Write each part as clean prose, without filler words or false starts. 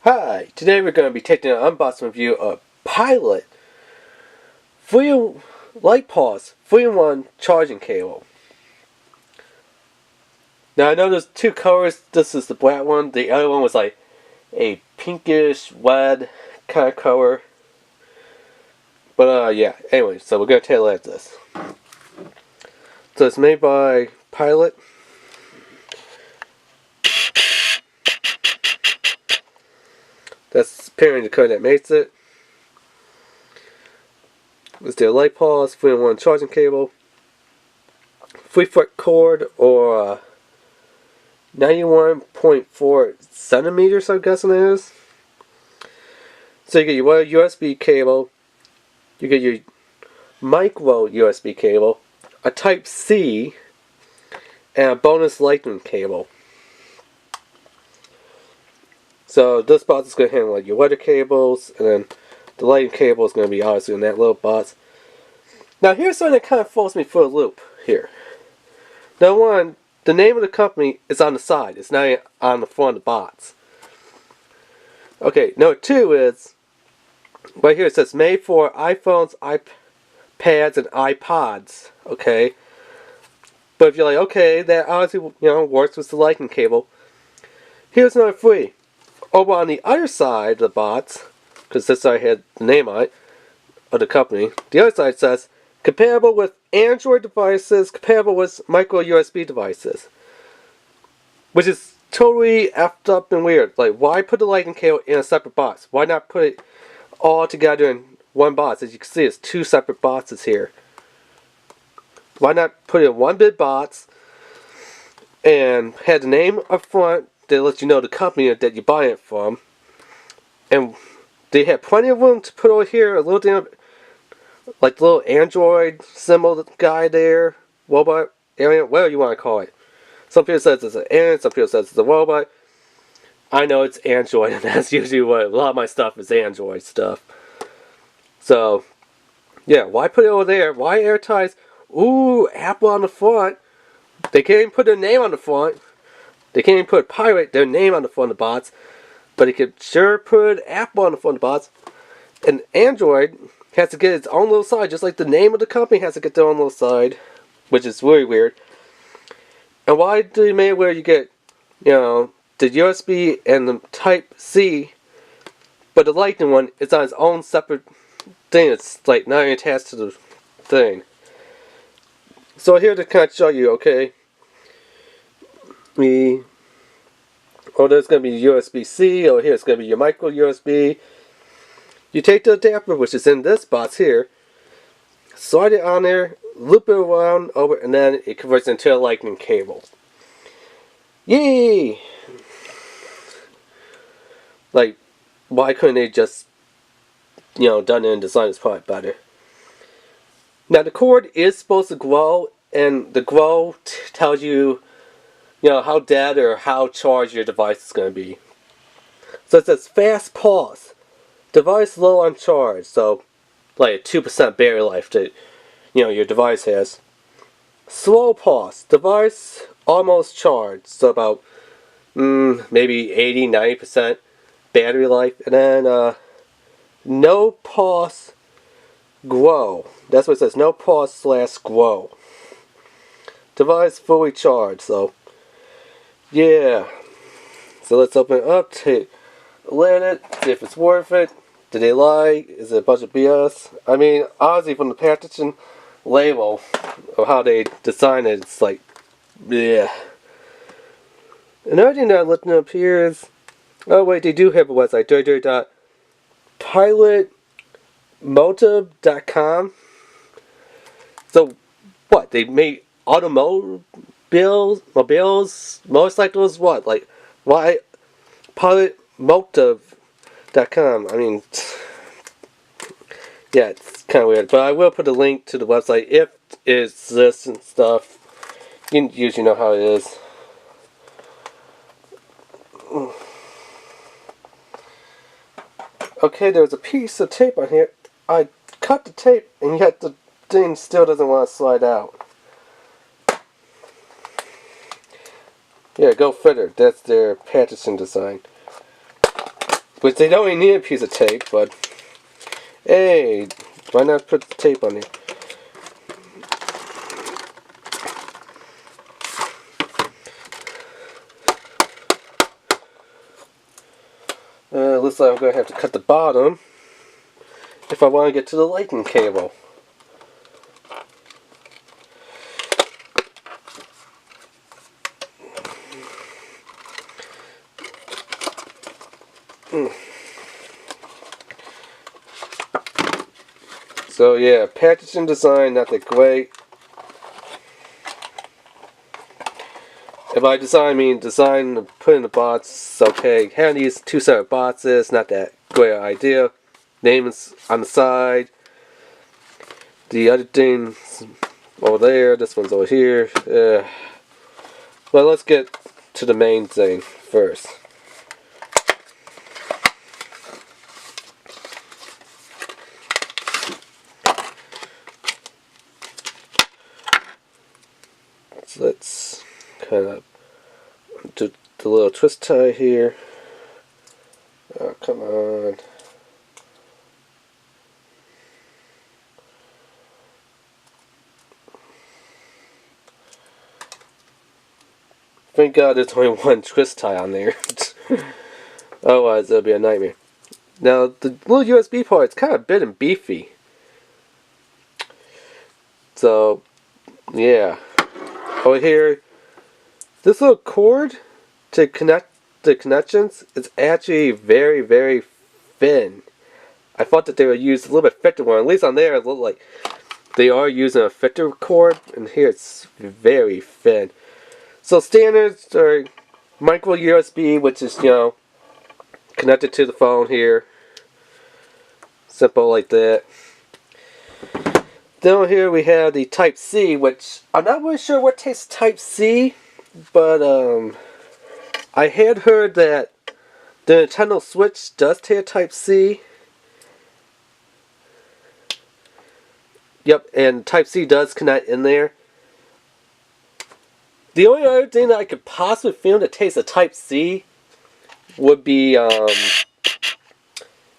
Hi, today we're going to be taking an unboxing review of PiLOT 3-in-1 charging cable. Now I know there's two colors. This is the black one. The other one was like a pinkish red kind of color. But yeah, anyway, so we're going to take a look at this. So it's made by PiLOT. That's apparently the code that makes it. It's their light pulse, 3-in-1 charging cable, 3-foot cord, or 91.4 centimeters, I'm guessing it is. So you get your USB cable, you get your micro USB cable, a Type C, and a bonus lightning cable. So this box is going to handle like your weather cables, and then the lighting cable is going to be obviously in that little box. Now here's something that kind of throws me for a loop here. Now one, the name of the company is on the side. It's not on the front of the box. Okay, number two is, right here it says made for iPhones, iPads, and iPods. Okay. But if you're like, okay, that obviously works with the lightning cable. Here's number three. Over on the other side of the box, because this side had the name on it, of the company, the other side says, compatible with Android devices, compatible with micro USB devices. Which is totally effed up and weird. Like, why put the lightning cable in a separate box? Why not put it all together in one box? As you can see, it's two separate boxes here. Why not put it in one big box and have the name up front that lets you know the company that you're buying it from, and they have plenty of room to put over here a little thing like the little Android symbol guy there, robot, alien, whatever you want to call it. Some people says it's an alien, some people says it's a robot. I know it's Android, and that's usually what a lot of my stuff is, Android stuff. So yeah, why put it over there? Why advertise, ooh, Apple on the front? They can't even put their name on the front. They can't even put PiLOT, their name on the front of the box. But they could sure put Apple on the front of the box. And Android has to get its own little side, just like the name of the company has to get their own little side. Which is really weird. And why do you make it where you get, the USB and the Type C, but the Lightning one is on its own separate thing. It's like not attached to the thing. So here to kind of show you, okay, there's going to be USB-C, or here it's going to be your micro USB. You take the adapter, which is in this box here, slide it on there, loop it around over, and then it converts into a lightning cable. Yay! Like, why couldn't they just, done it and designed this product better? Now the cord is supposed to glow, and the glow tells you, how dead or how charged your device is going to be. So it says fast pulse, device low on charge, so like a 2% battery life that your device has. Slow pulse, device almost charged, so about maybe 80-90% battery life. And then no pulse glow, that's what it says, no pulse / glow. Device fully charged. So yeah, so let's open it up, take a look at it, see if it's worth it. Did they lie? Is it a bunch of BS? I mean, honestly, from the packaging label of how they designed it, it's like, yeah. Another thing that I'm looking up here is, oh wait, they do have a website, www.pilotmotive.com. So, what, they made motorcycles, what? Like, why pilotmotive.com? I mean, yeah, it's kind of weird. But I will put a link to the website if it exists and stuff. You usually know how it is. Okay, there's a piece of tape on here. I cut the tape, and yet the thing still doesn't want to slide out. Yeah, go figure. That's their packaging design. Which they don't really need a piece of tape, but hey, why not put the tape on here? Looks like I'm going to have to cut the bottom if I want to get to the lightning cable. So yeah, packaging design, not that great. And by design, I mean design and put in the box, okay. Having these two separate boxes, not that great idea. Name is on the side. The other thing's over there, this one's over here. Well, let's get to the main thing first. So let's kind of do the little twist tie here. Oh, come on. Thank God there's only one twist tie on there. Otherwise it'll be a nightmare. Now the little USB port is kind of big and beefy. So yeah. Over here, this little cord to connect the connections is actually very, very thin. I thought that they would use a little bit thicker one. At least on there it looked like they are using a thicker cord, and here it's very thin. So standards are micro USB, which is, you know, connected to the phone here. Simple like that. Down here we have the Type C, which I'm not really sure what takes Type C, but I had heard that the Nintendo Switch does take a Type C. Yep, and Type C does connect in there. The only other thing that I could possibly feel that takes a Type C would be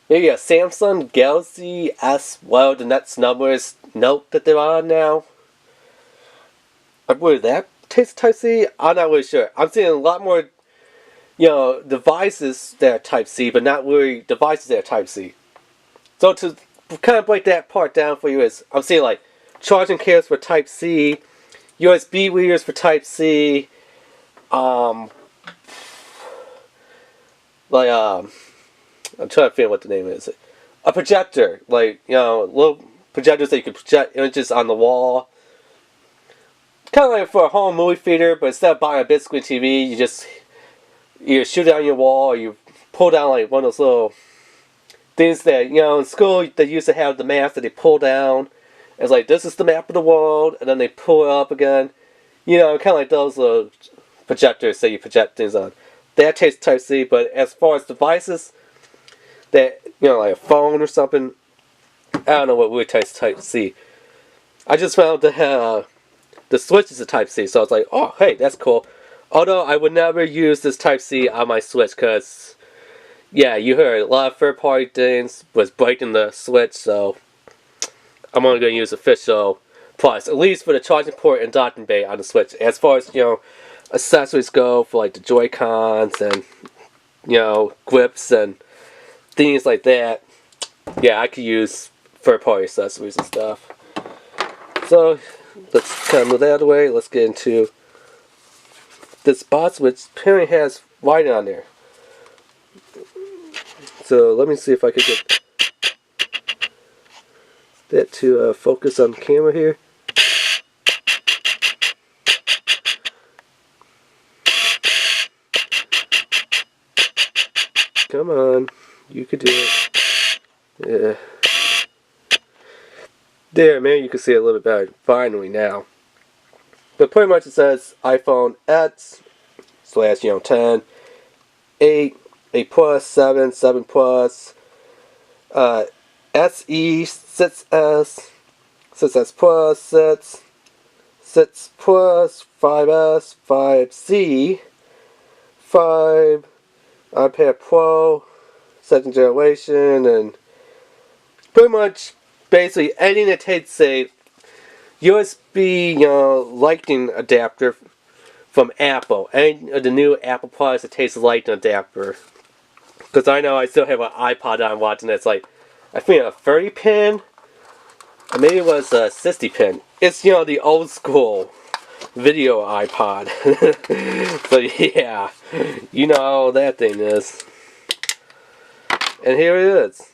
maybe a Samsung Galaxy S. Well, the next numbers note that they're on now. Would that takes Type C? I'm not really sure. I'm seeing a lot more, you know, devices that are Type C, but not really devices that are Type C. So to kind of break that part down for you is, I'm seeing like charging cables for Type C, USB readers for Type C, I'm trying to figure out what the name is. A projector, like, you know, little projectors that you can project images on the wall. Kind of like for a home movie theater, but instead of buying a big screen TV, you shoot it on your wall, or you pull down like one of those little things that, you know, in school they used to have the maps that they pull down. It's like, this is the map of the world, and then they pull it up again. You know, kind of like those little projectors that you project things on. That takes Type C, but as far as devices that, you know, like a phone or something, I don't know what really takes Type C. I just found that the Switch is a Type C, so I was like, oh, hey, that's cool. Although I would never use this Type C on my Switch, because, yeah, you heard, a lot of third-party things was breaking the Switch, so I'm only going to use official parts, at least for the charging port and docking bay on the Switch. As far as, you know, accessories go for like the Joy-Cons and, you know, grips and things like that, yeah, I could use third-party accessories and stuff. So let's kind of move that out of the way. Let's get into this box, which apparently has writing on there. So let me see if I could get that to focus on the camera here. Come on, you could do it. Yeah. There, maybe you can see it a little bit better. Finally now. But pretty much it says iPhone X / you know, 10, 8, 8 Plus, 7, 7 Plus, SE, 6S, 6S Plus, 6, 6 Plus, 5S, 5C, 5, iPad Pro, second generation, and pretty much basically anything that takes, say, USB, lightning adapter from Apple. Any of the new Apple products that takes a lightning adapter. Because I know I still have an iPod I'm watching that's like, I think a 30 pin, or maybe it was a 60 pin. It's, the old school video iPod. So yeah, you know how that thing is. And here it is.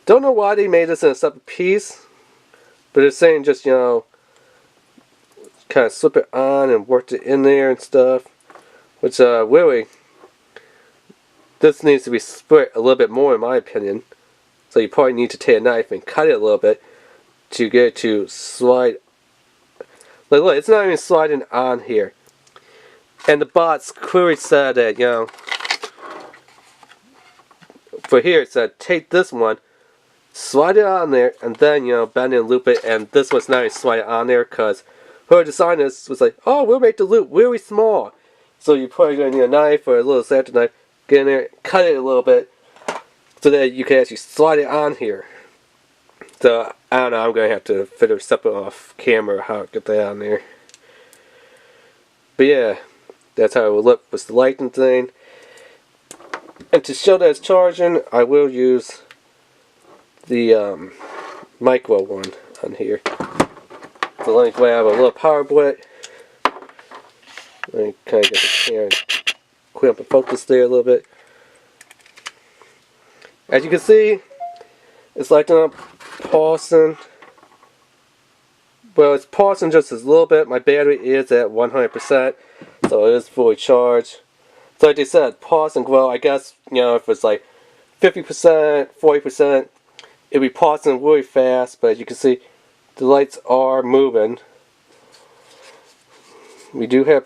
Don't know why they made this in a separate piece, but it's saying just, kind of slip it on and work it in there and stuff. Which, really, this needs to be split a little bit more in my opinion. So you probably need to take a knife and cut it a little bit to get it to slide. Like, look, it's not even sliding on here. And the bots clearly said that, for here it said, take this one, slide it on there, and then, bend it and loop it, and this one's not even sliding on there, because whoever designed this was like, oh, we'll make the loop really small. So you're probably going to need a knife or a little X-Acto knife, get in there, cut it a little bit, so that you can actually slide it on here. So, I don't know, I'm going to have to figure something off camera how to get that on there. But yeah, that's how it would look with the lighting thing. And to show that it's charging, I will use the micro one on here. So let me grab a little power brick. Let me kind of get the camera and clean up the focus there a little bit. As you can see, it's lighting up, pulsing. Well, it's pulsing just a little bit. My battery is at 100%, so it is fully charged. So like they said, pause and grow. I guess, if it's like 50%, 40%, it'll be pausing really fast, but as you can see, the lights are moving. We do have